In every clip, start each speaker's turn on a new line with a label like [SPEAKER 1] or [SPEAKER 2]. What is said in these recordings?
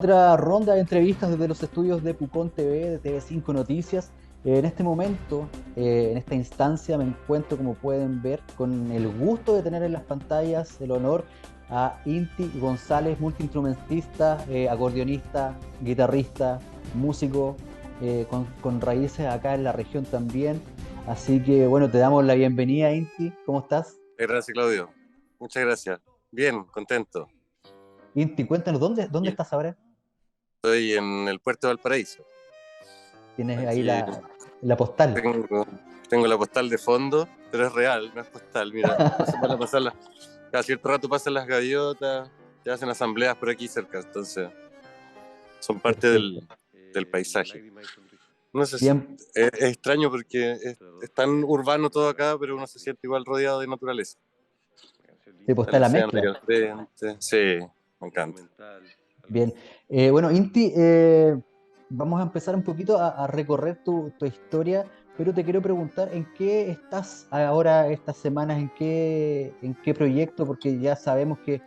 [SPEAKER 1] Otra ronda de entrevistas desde los estudios de Pucón TV, de TV5 Noticias. En este momento, en esta instancia, me encuentro, como pueden ver, con el gusto de tener en las pantallas el honor a Inti González, multiinstrumentista, acordeonista, guitarrista, músico, con raíces acá en la región también. Así que, bueno, te damos la bienvenida, Inti. ¿Cómo estás?
[SPEAKER 2] Gracias, Claudio. Muchas gracias. Bien, contento.
[SPEAKER 1] Inti, cuéntanos, ¿dónde
[SPEAKER 2] Y
[SPEAKER 1] estás ahora?
[SPEAKER 2] estoy en el puerto de Valparaíso.
[SPEAKER 1] Tienes ahí
[SPEAKER 2] Aquí
[SPEAKER 1] la postal.
[SPEAKER 2] tengo, tengo la postal de fondo, pero es real, no es postal. Mira, van a pasar cada cierto rato pasan las gaviotas, ya hacen asambleas por aquí cerca, entonces son parte
[SPEAKER 1] Perfecto.
[SPEAKER 2] del paisaje. No sé,
[SPEAKER 1] Bien,
[SPEAKER 2] es extraño porque es tan urbano todo acá, pero uno se siente igual rodeado de naturaleza.
[SPEAKER 1] pues
[SPEAKER 2] El
[SPEAKER 1] está la
[SPEAKER 2] océano ahí
[SPEAKER 1] mezcla.
[SPEAKER 2] al frente, sí, me encanta.
[SPEAKER 1] Bien. Bueno, Inti, vamos a empezar un poquito a recorrer tu historia, pero te quiero preguntar en qué estás ahora estas semanas, en qué proyecto, porque ya sabemos que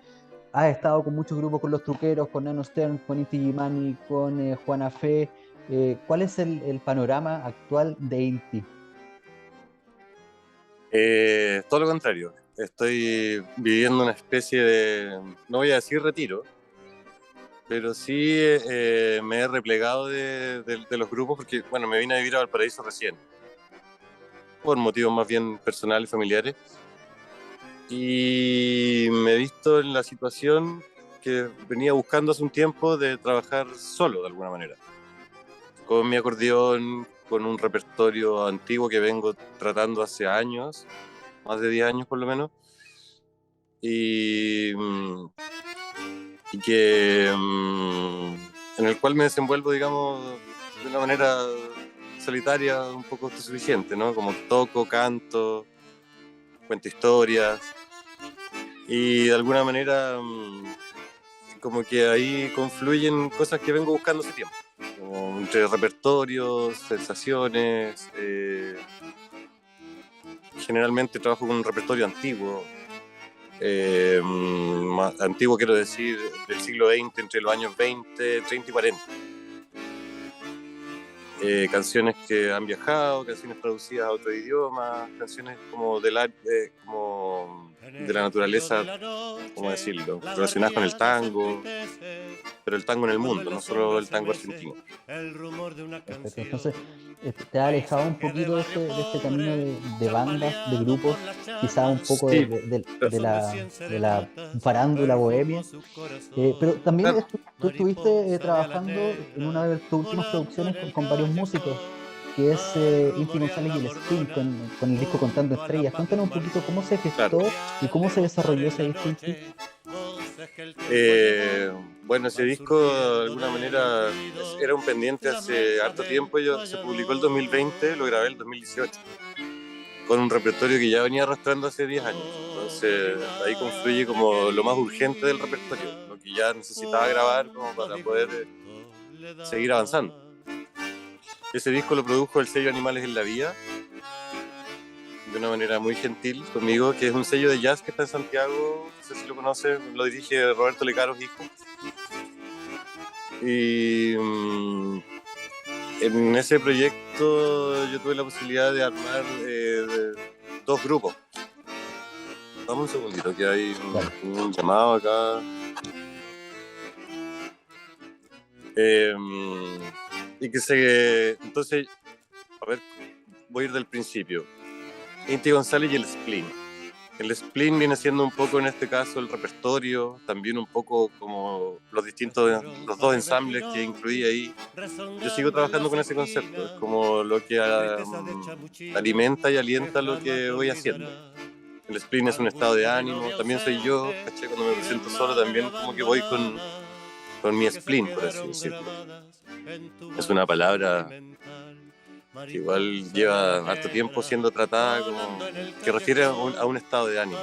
[SPEAKER 1] has estado con muchos grupos, con Los Truqueros, con Nano Stern, con Inti Gimani, con Juana Fe. ¿Cuál es el panorama actual de Inti?
[SPEAKER 2] Todo lo contrario. Estoy viviendo una especie de, no voy a decir retiro, pero sí me he replegado de los grupos porque, bueno, me vine a vivir a Valparaíso recién, por motivos más bien personales, familiares, y me he visto en la situación que venía buscando hace un tiempo de trabajar solo de alguna manera, con mi acordeón, con un repertorio antiguo que vengo tratando hace años, más de 10 años por lo menos, y, y que en el cual me desenvuelvo, digamos, de una manera solitaria, un poco autosuficiente, ¿no? Como toco, canto, cuento historias y de alguna manera como que ahí confluyen cosas que vengo buscando hace tiempo, como entre repertorios, sensaciones. Generalmente trabajo con un repertorio antiguo, más antiguo quiero decir del siglo XX, entre los años 20, 30 y 40. Canciones que han viajado, canciones traducidas a otro idioma, canciones como como de la naturaleza, ¿cómo decirlo?, relacionadas con el tango, pero el tango en el mundo, no solo el tango argentino.
[SPEAKER 1] Perfecto. Entonces, te has alejado un poquito de este camino de bandas, de grupos, quizás un poco de,
[SPEAKER 2] Sí,
[SPEAKER 1] de- de- de la farándula bohemia, pero también
[SPEAKER 2] claro.
[SPEAKER 1] tú estuviste trabajando en una de tus últimas producciones con varios músicos, que es Inti González y el Spleen, con el disco Contando Estrellas. Cuéntanos un poquito cómo se
[SPEAKER 2] Claro.
[SPEAKER 1] gestó y cómo se desarrolló ese disco, Inti.
[SPEAKER 2] Eh, bueno, ese disco de alguna manera era un pendiente hace harto tiempo. Se publicó el 2020, lo grabé el 2018, con un repertorio que ya venía arrastrando hace 10 años. Entonces ahí confluye como lo más urgente del repertorio, lo que ya necesitaba grabar como para poder seguir avanzando. Ese disco lo produjo el sello Animales en la Vía, de una manera muy gentil conmigo, que es un sello de jazz que está en Santiago, no sé si lo conoces, lo dirige Roberto Lecaros, hijo. Y en ese proyecto yo tuve la posibilidad de armar dos grupos. Dame un segundito, que hay
[SPEAKER 1] Dale.
[SPEAKER 2] un llamado acá. Eh, y que se... Entonces, a ver, voy a ir del principio. Inti González y el Spleen. El Spleen viene siendo un poco en este caso el repertorio, también un poco como los dos ensambles que incluí ahí. Yo sigo trabajando con ese concepto, es como lo que alimenta y alienta lo que voy haciendo. El spleen es un estado de ánimo, también soy yo, ¿caché? Cuando me presento solo también como que voy con mi spleen, por así decirlo. Es una palabra que igual lleva harto tiempo siendo tratada como que refiere a un estado de ánimo,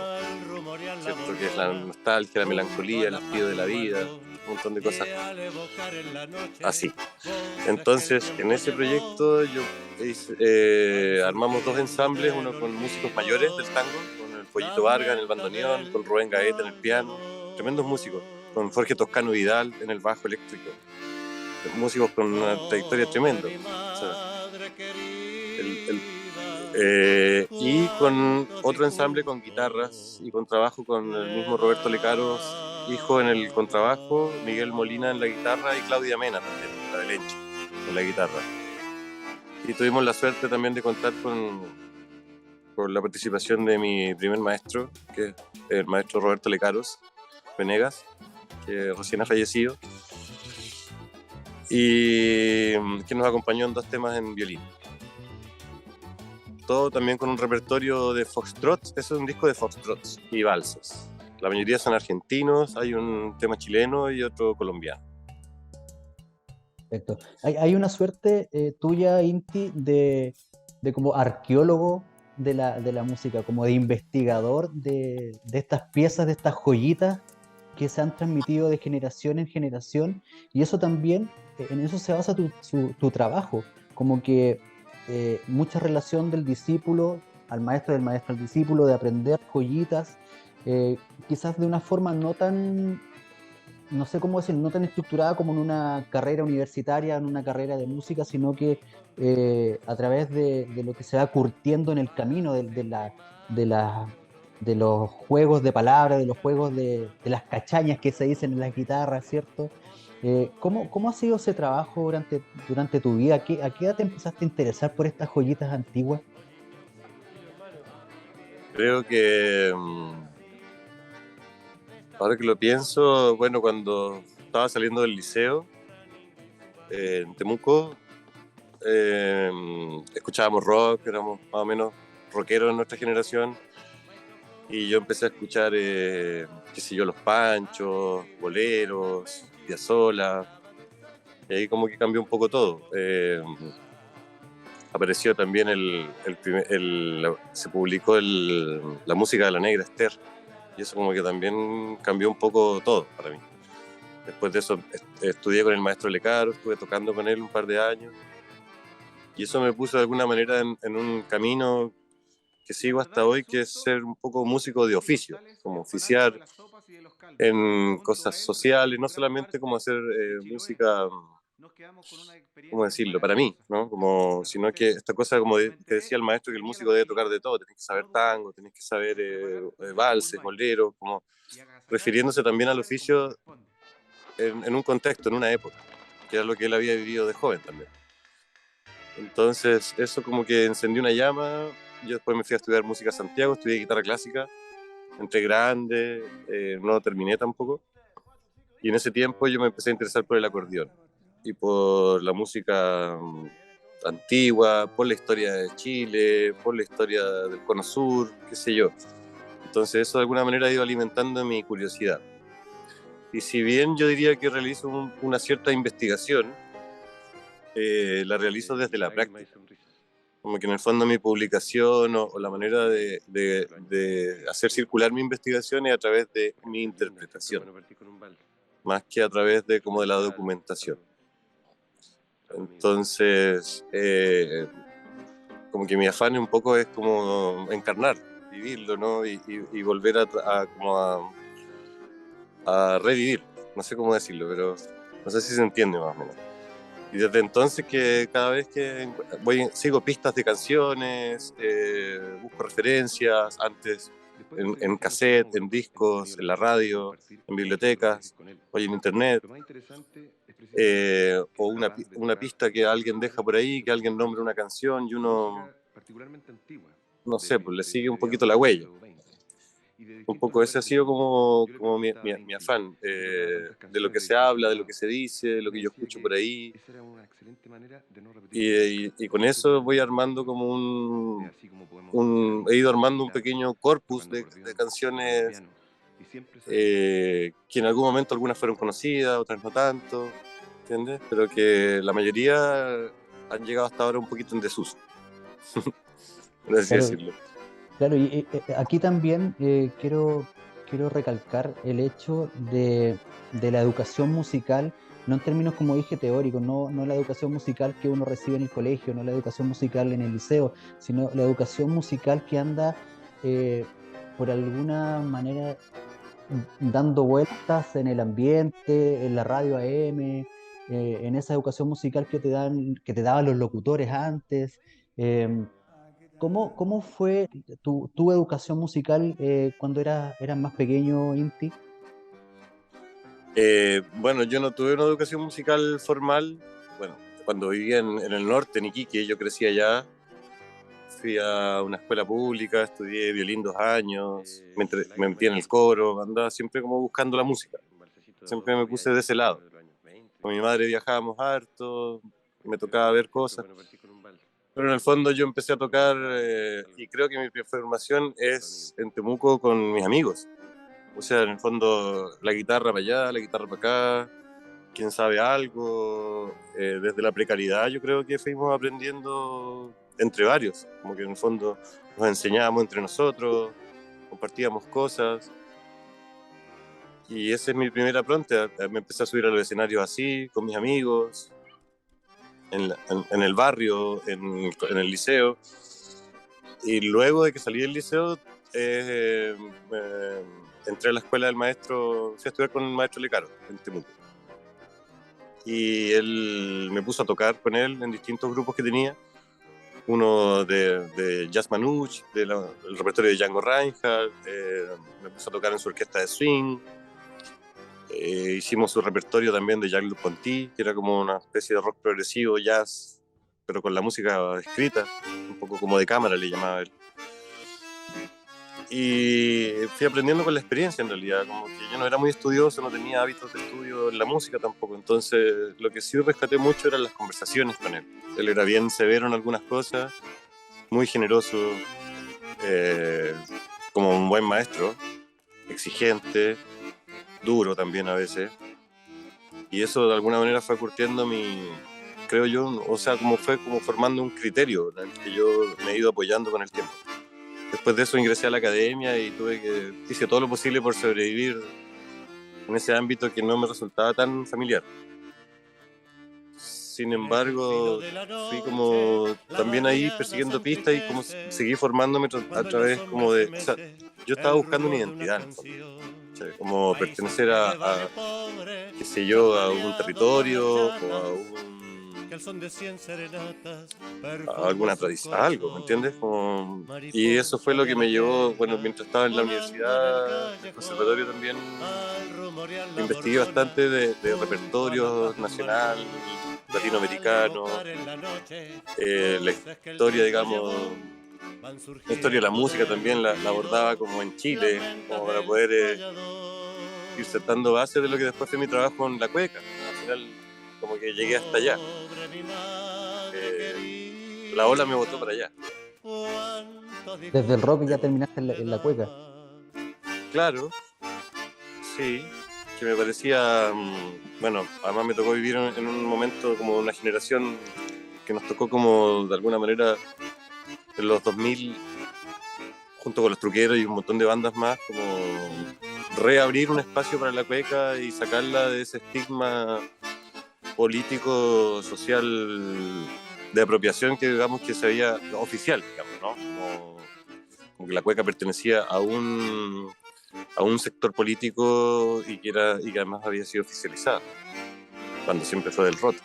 [SPEAKER 2] ¿cierto? Que es la nostalgia, la melancolía, el hastío de la vida, un montón de cosas así. Entonces, en ese proyecto armamos dos ensambles, uno con músicos mayores del tango, con el Pollito Vargas en el bandoneón, con Rubén Gaeta en el piano, tremendos músicos. con Jorge Toscano Vidal en el bajo eléctrico. Músicos con una trayectoria tremenda. O sea, y con otro ensamble con guitarras y con trabajo con el mismo Roberto Lecaros, hijo, en el contrabajo, Miguel Molina en la guitarra y Claudia Mena también, la del Enche, en la guitarra. Y tuvimos la suerte también de contar con la participación de mi primer maestro, que es el maestro Roberto Lecaros Venegas, que recién ha fallecido, y que nos acompañó en 2 temas en violín. Todo también con un repertorio de foxtrots. Eso es un disco de foxtrots y valses. La mayoría son argentinos, hay un tema chileno y otro colombiano.
[SPEAKER 1] Perfecto. Hay una suerte tuya, Inti, de como arqueólogo de la música, como de investigador de estas piezas, de estas joyitas que se han transmitido de generación en generación, y eso también, en eso se basa tu trabajo, como que mucha relación del discípulo al maestro, del maestro al discípulo, de aprender joyitas, quizás de una forma no tan, no sé cómo decir, no tan estructurada como en una carrera universitaria, en una carrera de música, sino que a través de lo que se va curtiendo en el camino de, la- de los juegos de palabras, de los juegos de las cachañas que se dicen en las guitarras, ¿cierto? ¿Cómo ha sido ese trabajo durante tu vida? ¿A qué edad te empezaste a interesar por estas joyitas antiguas?
[SPEAKER 2] Creo que ahora que lo pienso, bueno, cuando estaba saliendo del liceo en Temuco, escuchábamos rock, éramos más o menos rockeros en nuestra generación, y yo empecé a escuchar, qué sé yo, Los Panchos, boleros, Piazzolla, y ahí como que cambió un poco todo. Apareció también se publicó la música de la Negra Esther, y eso como que también cambió un poco todo para mí. Después de eso estudié con el maestro Lecaro, estuve tocando con él un par de años, y eso me puso de alguna manera en un camino que sigo hasta hoy, que es ser un poco músico de oficio, como oficiar en cosas sociales, no solamente como hacer música, ¿cómo decirlo?, para mí, ¿no? Como, sino que esta cosa, como que decía el maestro, que el músico debe tocar de todo, tenés que saber tango, tenés que saber valses, boleros, como refiriéndose también al oficio en un contexto, en una época, que era lo que él había vivido de joven también. Entonces eso como que encendió una llama. Yo después me fui a estudiar música a Santiago, estudié guitarra clásica, entré grande, no terminé tampoco, y en ese tiempo yo me empecé a interesar por el acordeón y por la música antigua, por la historia de Chile, por la historia del Cono Sur, qué sé yo. Entonces eso de alguna manera ha ido alimentando mi curiosidad. Y si bien yo diría que realizo una cierta investigación, la realizo desde la práctica. Como que en el fondo mi publicación o la manera de hacer circular mi investigación es a través de mi interpretación, más que a través de como de la documentación. Entonces, como que mi afán un poco es como encarnar, vivirlo, ¿no? Y volver a revivir. No sé cómo decirlo, pero no sé si se entiende más o menos. Y desde entonces que cada vez que sigo pistas de canciones, busco referencias, antes en cassette, en discos, en la radio, en bibliotecas, hoy en internet, o una pista que alguien deja por ahí, que alguien nombra una canción y uno, no sé, pues le sigue un poquito la huella. Un poco ese ha sido como mi afán, de lo que se habla, de lo que se dice, de lo que yo escucho por ahí. Y con eso voy armando como he ido armando un pequeño corpus de canciones, que en algún momento algunas fueron conocidas, otras no tanto, ¿entiendes? Pero que la mayoría han llegado hasta ahora un poquito en desuso, por así
[SPEAKER 1] Claro,
[SPEAKER 2] decirlo.
[SPEAKER 1] claro, y aquí también quiero recalcar el hecho de la educación musical, no en términos, como dije, teóricos, no la educación musical que uno recibe en el colegio, no la educación musical en el liceo, sino la educación musical que anda, por alguna manera, dando vueltas en el ambiente, en la radio AM, en esa educación musical que te daban los locutores antes. Em, ¿Cómo fue tu educación musical cuando eras más pequeño, Inti?
[SPEAKER 2] Bueno, yo no tuve una educación musical formal. Bueno, cuando vivía en el norte, en Iquique, yo crecí allá. Fui a una escuela pública, estudié violín 2 años, me metí en el coro, andaba siempre como buscando la música. Siempre me puse de ese lado. Con mi madre viajábamos harto, me tocaba ver cosas. Pero en el fondo yo empecé a tocar y creo que mi formación es en Temuco con mis amigos. O sea, en el fondo la guitarra para allá, la guitarra para acá, quién sabe algo. Desde la precariedad yo creo que fuimos aprendiendo entre varios. Como que en el fondo nos enseñábamos entre nosotros, compartíamos cosas. Y esa es mi primera pronta. Me empecé a subir a los escenarios así, con mis amigos, en el barrio, en el liceo. Y luego de que salí del liceo, eh, entré a la escuela del maestro, fui a estudiar con el maestro Lecaro en Temuco. Y él me puso a tocar con él en distintos grupos que tenía. Uno de Jazz Manouche, del repertorio de Django Reinhardt, me puso a tocar en su orquesta de swing. Hicimos su repertorio también de Jean-Luc Ponty, que era como una especie de rock progresivo, jazz, pero con la música escrita, un poco como de cámara le llamaba él. Y fui aprendiendo con la experiencia en realidad, como que yo no era muy estudioso, no tenía hábitos de estudio en la música tampoco, entonces lo que sí rescaté mucho eran las conversaciones con él. Él era bien severo en algunas cosas, muy generoso, eh, como un buen maestro, exigente, duro también a veces, y eso de alguna manera fue curtiendo creo yo, o sea, como fue como formando un criterio en el que yo me he ido apoyando con el tiempo. Después de eso ingresé a la academia y hice todo lo posible por sobrevivir en ese ámbito que no me resultaba tan familiar. Sin embargo, fui como también ahí persiguiendo pistas y como seguí formándome a través como de... O sea, yo estaba buscando una identidad en el fondo. O sea, como pertenecer qué sé yo, a un territorio o a alguna tradición, a algo, ¿me entiendes? Y eso fue lo que me llevó, bueno, mientras estaba en la universidad, en el conservatorio también, investigué bastante de repertorios nacional, latinoamericano, la historia, digamos, la historia de la música también la abordaba como en Chile, como para poder ir sentando bases de lo que después fue mi trabajo en la cueca. Al final, como que llegué hasta allá. La ola me botó para allá.
[SPEAKER 1] Desde el rock ya terminaste en la cueca.
[SPEAKER 2] Claro, sí, que me parecía, bueno, además me tocó vivir en un momento como una generación que nos tocó como de alguna manera en los 2000, junto con los Truqueros y un montón de bandas más, como reabrir un espacio para la cueca y sacarla de ese estigma político, social, de apropiación que digamos que se había, oficial, digamos, ¿no? Como que la cueca pertenecía a un sector político y que además había sido oficializada, cuando siempre fue del roto,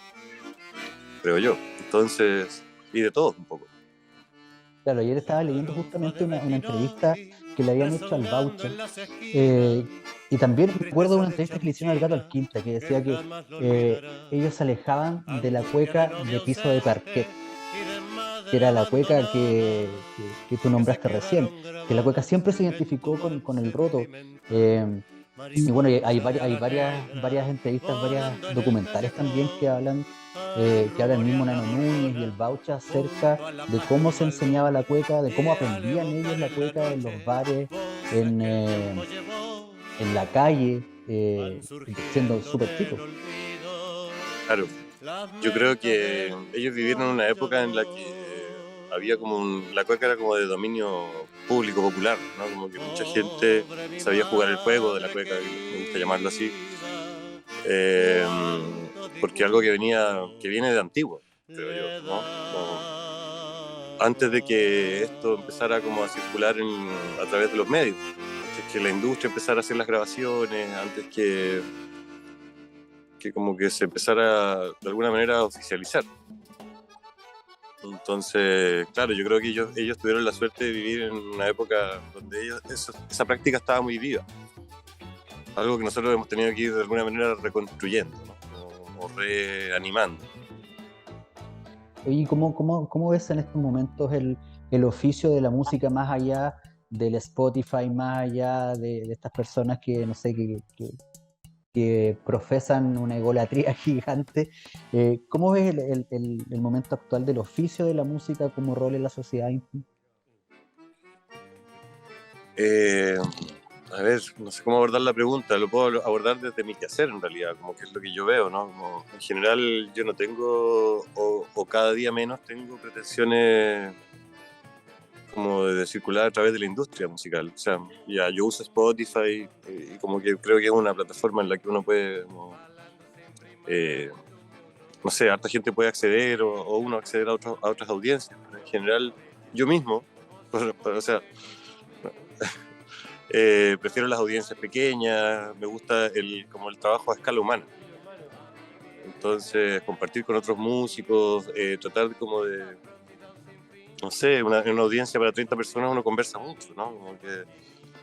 [SPEAKER 2] creo yo. Entonces, y de todo un poco.
[SPEAKER 1] Claro, ayer estaba leyendo justamente una entrevista que le habían hecho al Baucha, eh, y también me acuerdo de una entrevista que le hicieron al Gato Alquinta, que decía que ellos se alejaban de la cueca de piso de parquet, que era la cueca que tú nombraste recién, que la cueca siempre se identificó con el roto. eh, y bueno, y hay varias entrevistas, varias documentales también que habla el mismo Nano Núñez y el Baucha acerca de cómo se enseñaba la cueca, de cómo aprendían ellos la cueca en los bares, en la calle, siendo súper chicos.
[SPEAKER 2] Claro, yo creo que ellos vivieron una época en la que había como la cueca era como de dominio público, popular, ¿no? Como que mucha gente sabía jugar el juego de la cueca, me gusta llamarlo así, eh, porque algo que viene de antiguo, creo yo, ¿no? Antes de que esto empezara como a circular a través de los medios. que la industria empezara a hacer las grabaciones, antes que como que se empezara de alguna manera a oficializar. Entonces, claro, yo creo que ellos tuvieron la suerte de vivir en una época donde esa práctica estaba muy viva. Algo que nosotros hemos tenido que ir de alguna manera reconstruyendo, ¿no? o reanimando.
[SPEAKER 1] Oye, ¿cómo ves en estos momentos el oficio de la música más allá del Spotify, más allá de estas personas que, no sé, que profesan una egolatría gigante? ¿Cómo ves el momento actual del oficio de la música como rol en la sociedad?
[SPEAKER 2] A ver, no sé cómo abordar la pregunta, lo puedo abordar desde mi quehacer en realidad, como que es lo que yo veo, ¿no? Como, en general yo no tengo, o cada día menos tengo pretensiones como de circular a través de la industria musical. O sea, ya yo uso Spotify y como que creo que es una plataforma en la que uno puede, como, no sé, harta gente puede acceder o uno acceder a otras audiencias. Pero en general, yo mismo, o sea, prefiero las audiencias pequeñas, me gusta como el trabajo a escala humana. Entonces, compartir con otros músicos, tratar como de, no sé, en una audiencia para 30 personas uno conversa mucho, ¿no? Como que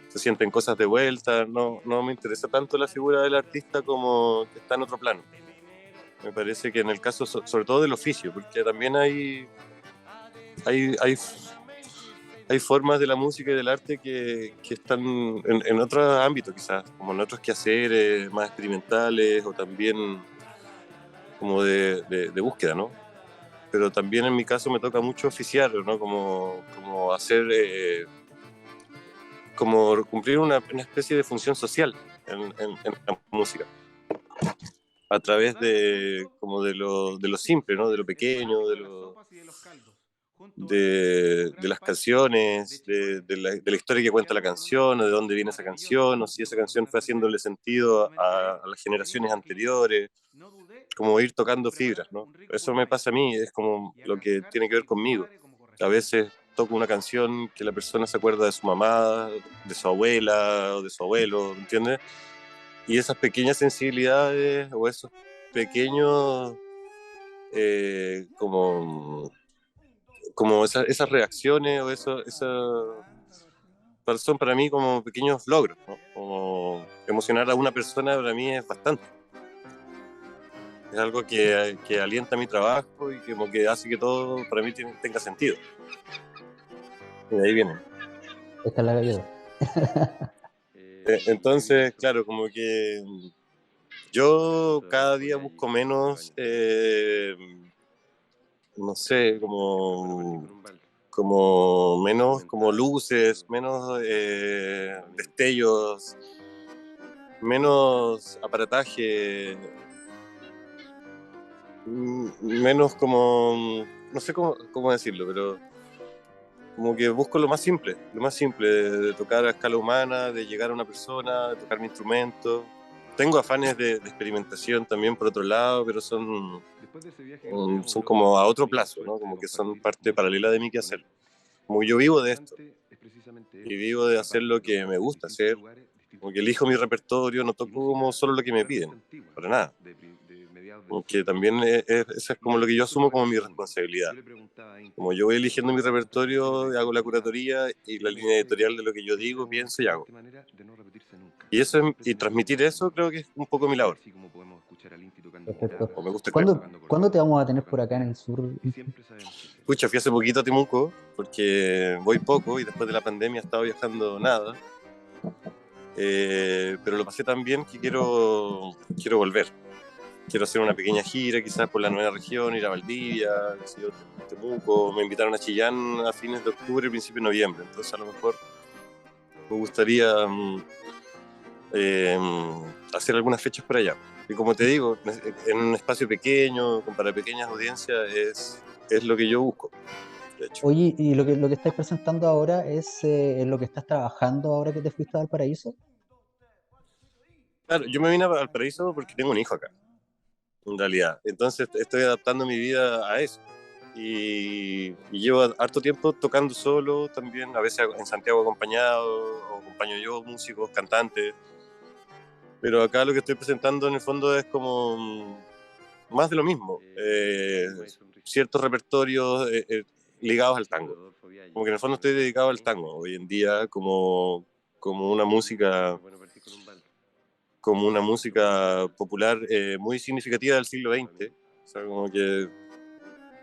[SPEAKER 2] se sienten cosas de vuelta, no me interesa tanto la figura del artista como que está en otro plano. Me parece que en el caso, sobre todo del oficio, porque también hay, hay, hay formas de la música y del arte que están en otros ámbitos quizás, como en otros quehaceres más experimentales o también como de búsqueda, ¿no? Pero también en mi caso me toca mucho oficiar, ¿no? Como hacer, como cumplir una especie de función social en la música, a través como de lo simple, ¿no? De lo pequeño, de las canciones, de la historia que cuenta la canción, o de dónde viene esa canción, o si esa canción fue haciéndole sentido a las generaciones anteriores, como ir tocando fibras, ¿no? Eso me pasa a mí, es como lo que tiene que ver conmigo. A veces toco una canción que la persona se acuerda de su mamá, de su abuela o de su abuelo, ¿entiendes? Y esas pequeñas sensibilidades o esos pequeños como esas reacciones o son para mí como pequeños logros, ¿no? Como emocionar a una persona para mí es bastante. Es algo que alienta mi trabajo y que, como que hace que todo para mí tenga sentido. Y de ahí viene.
[SPEAKER 1] Esta es la galleta.
[SPEAKER 2] Entonces, claro, como que yo cada día busco menos, no sé, como menos como luces, menos destellos, menos aparataje, menos como, no sé cómo decirlo, pero como que busco lo más simple de tocar a escala humana, de llegar a una persona, de tocar mi instrumento. Tengo afanes de experimentación también por otro lado, pero son como a otro plazo, ¿no? Como que son parte paralela de mi quehacer. Como yo vivo de esto y vivo de hacer lo que me gusta hacer, como que elijo mi repertorio, no toco como solo lo que me piden, para nada. Que también eso es como lo que yo asumo como mi responsabilidad. Como yo voy eligiendo mi repertorio, hago la curatoría y la línea editorial de lo que yo digo, pienso y hago. Y transmitir eso creo que es un poco mi labor.
[SPEAKER 1] Perfecto.
[SPEAKER 2] O me gusta creer.
[SPEAKER 1] ¿Cuándo te vamos a tener por acá en el sur?
[SPEAKER 2] Escucha, fui hace poquito a Temuco porque voy poco y después de la pandemia he estado viajando nada. Pero lo pasé tan bien que quiero volver. Quiero hacer una pequeña gira, quizás por la nueva región, ir a Valdivia, Temuco. Me invitaron a Chillán a fines de octubre, principio de noviembre. Entonces, a lo mejor me gustaría hacer algunas fechas por allá. Y como te digo, en un espacio pequeño, para pequeñas audiencias, es lo que yo busco, de hecho.
[SPEAKER 1] Oye, ¿y lo que estáis presentando ahora es en lo que estás trabajando ahora que te fuiste a Valparaíso?
[SPEAKER 2] Claro, yo me vine a Valparaíso porque tengo un hijo acá, en realidad. Entonces estoy adaptando mi vida a eso. y llevo harto tiempo tocando solo también, a veces en Santiago acompañado, o acompaño yo músicos, cantantes, pero acá lo que estoy presentando en el fondo es como más de lo mismo, ciertos repertorios ligados al tango, como que en el fondo estoy dedicado al tango hoy en día como una música popular muy significativa del siglo XX, o sea, como que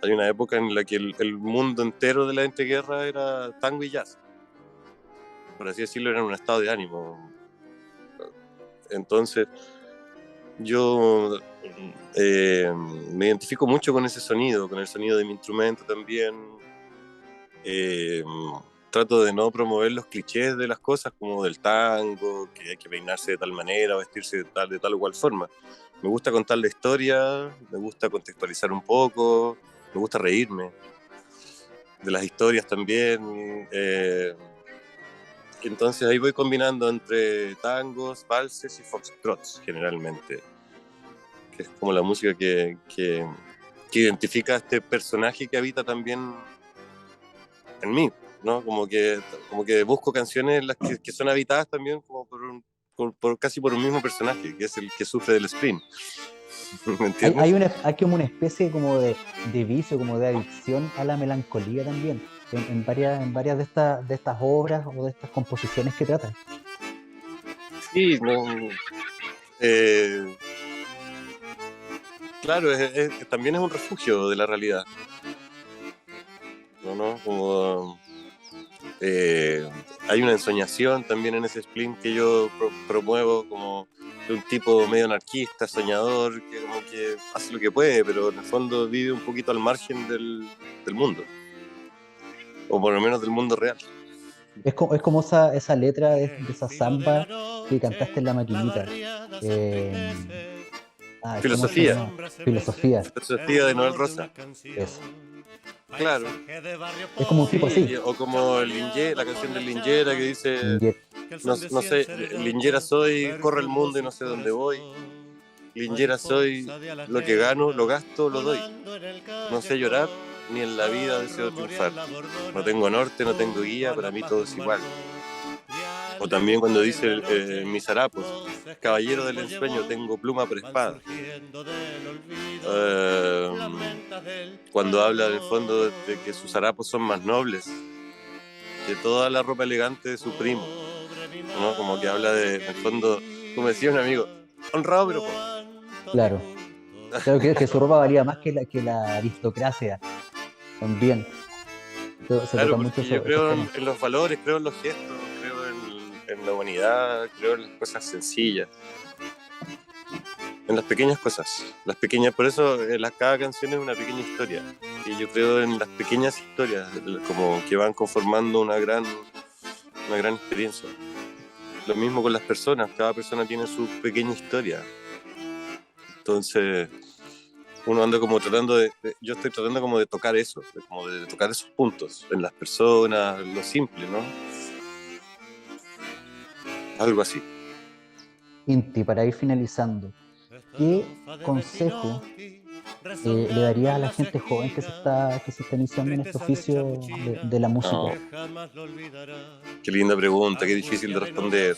[SPEAKER 2] hay una época en la que el mundo entero de la entreguerra era tango y jazz. Por así decirlo, era un estado de ánimo. Entonces, yo me identifico mucho con ese sonido, con el sonido de mi instrumento también. Trato de no promover los clichés de las cosas, como del tango, que hay que peinarse de tal manera, vestirse de tal o cual forma. Me gusta contar la historia, me gusta contextualizar un poco, me gusta reírme de las historias también. Entonces ahí voy combinando entre tangos, valses y foxtrots generalmente, que es como la música que identifica a este personaje que habita también en mí, ¿no? Como que busco canciones en las que son habitadas también como casi por un mismo personaje, que es el que sufre del spleen. ¿Me entiendes?
[SPEAKER 1] Hay como una especie como de vicio, como de adicción a la melancolía también, en varias de estas obras o de estas composiciones que tratan.
[SPEAKER 2] Sí, no, claro, también es un refugio de la realidad, ¿no? Como, hay una ensoñación también en ese spleen que yo promuevo como de un tipo medio anarquista, soñador, que como que hace lo que puede, pero en el fondo vive un poquito al margen del mundo, o por lo menos del mundo real.
[SPEAKER 1] Es como esa letra de esa samba que cantaste en La Maquinita. ¿Cómo se
[SPEAKER 2] Filosofía,
[SPEAKER 1] llama? Filosofía.
[SPEAKER 2] filosofía de Noel Rosa.
[SPEAKER 1] Eso.
[SPEAKER 2] Claro,
[SPEAKER 1] Es como un tipo
[SPEAKER 2] sí,
[SPEAKER 1] así.
[SPEAKER 2] o como la canción de Lingera que dice,
[SPEAKER 1] Inget.
[SPEAKER 2] no sé, Lingera soy, corre el mundo y no sé dónde voy. Lingera soy, lo que gano, lo gasto, lo doy. No sé llorar, ni en la vida deseo triunfar. No tengo norte, no tengo guía, para mí todo es igual. O también cuando dice mis harapos, caballero del ensueño, tengo pluma por espada. Cuando habla en el fondo de que sus harapos son más nobles que toda la ropa elegante de su primo, ¿no? Como que habla en el fondo, como decía un amigo, honrado pero pobre.
[SPEAKER 1] Claro. Claro que su ropa valía más que que la aristocracia también. Se
[SPEAKER 2] Claro,
[SPEAKER 1] tocan mucho
[SPEAKER 2] porque yo
[SPEAKER 1] esos
[SPEAKER 2] creo
[SPEAKER 1] temas.
[SPEAKER 2] en los valores, creo en los gestos, creo en la humanidad, creo en las cosas sencillas, en las pequeñas cosas, las pequeñas, por eso cada canción es una pequeña historia, y yo creo en las pequeñas historias, como que van conformando una gran experiencia. Lo mismo con las personas, cada persona tiene su pequeña historia, entonces uno anda como yo estoy tratando como de tocar eso, como de tocar esos puntos en las personas, lo simple, ¿no? Algo así.
[SPEAKER 1] Inti, para ir finalizando, ¿qué consejo le darías a la gente joven que se está iniciando en este oficio de la música?
[SPEAKER 2] No, qué linda pregunta, qué difícil de responder.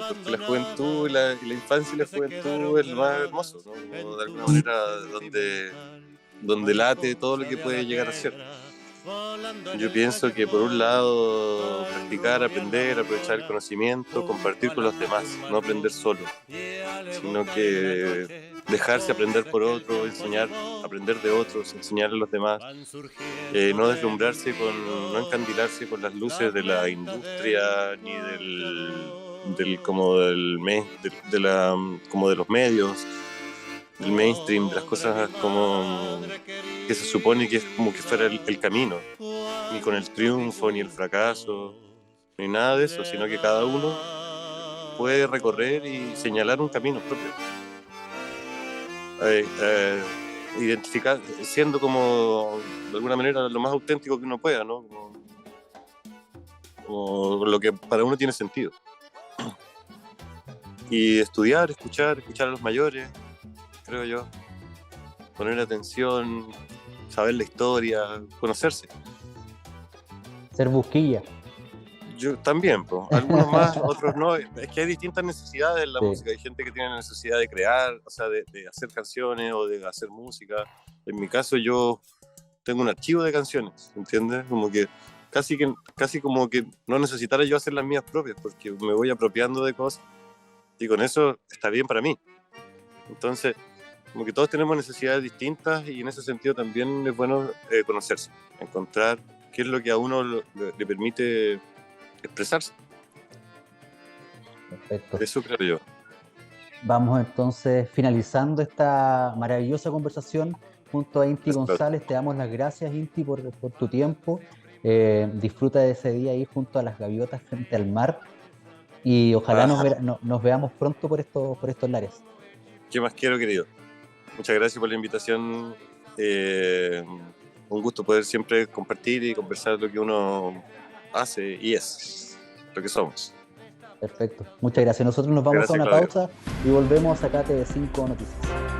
[SPEAKER 2] Porque la juventud, y la infancia y la juventud es lo más hermoso, ¿no? Como de alguna manera donde late todo lo que puede llegar a ser. Yo pienso que por un lado practicar, aprender, aprovechar el conocimiento, compartir con los demás, no aprender solo, sino que dejarse aprender por otro, enseñar, aprender de otros, enseñar a los demás, no deslumbrarse no encandilarse con las luces de la industria ni como de los medios, del mainstream, de las cosas como que se supone que es como que fuera el camino, ni con el triunfo, ni el fracaso, ni nada de eso, sino que cada uno puede recorrer y señalar un camino propio. Identificar, siendo como de alguna manera lo más auténtico que uno pueda, ¿no? Como lo que para uno tiene sentido. Y estudiar, escuchar a los mayores, creo yo. poner atención, saber la historia, conocerse.
[SPEAKER 1] Ser busquilla.
[SPEAKER 2] Yo también, pues. Algunos más, otros no. Es que hay distintas necesidades en la
[SPEAKER 1] Sí.
[SPEAKER 2] música. Hay gente que tiene necesidad de crear, o sea, de hacer canciones o de hacer música. En mi caso, yo tengo un archivo de canciones, ¿entiendes? Como que casi como que no necesitara yo hacer las mías propias, porque me voy apropiando de cosas y con eso está bien para mí. Entonces, como que todos tenemos necesidades distintas y en ese sentido también es bueno conocerse, encontrar qué es lo que a uno le permite expresarse.
[SPEAKER 1] Perfecto.
[SPEAKER 2] Eso creo yo.
[SPEAKER 1] Vamos entonces finalizando esta maravillosa conversación junto a Inti González. Te damos las gracias, Inti, por tu tiempo. Disfruta de ese día ahí junto a las gaviotas frente al mar y ojalá nos veamos pronto por estos lares.
[SPEAKER 2] ¿Qué más quiero, querido? Muchas gracias por la invitación. Un gusto poder siempre compartir y conversar lo que uno hace y es, lo que somos.
[SPEAKER 1] Perfecto. Muchas gracias. Nosotros nos vamos a una pausa y volvemos acá a TV5 Noticias.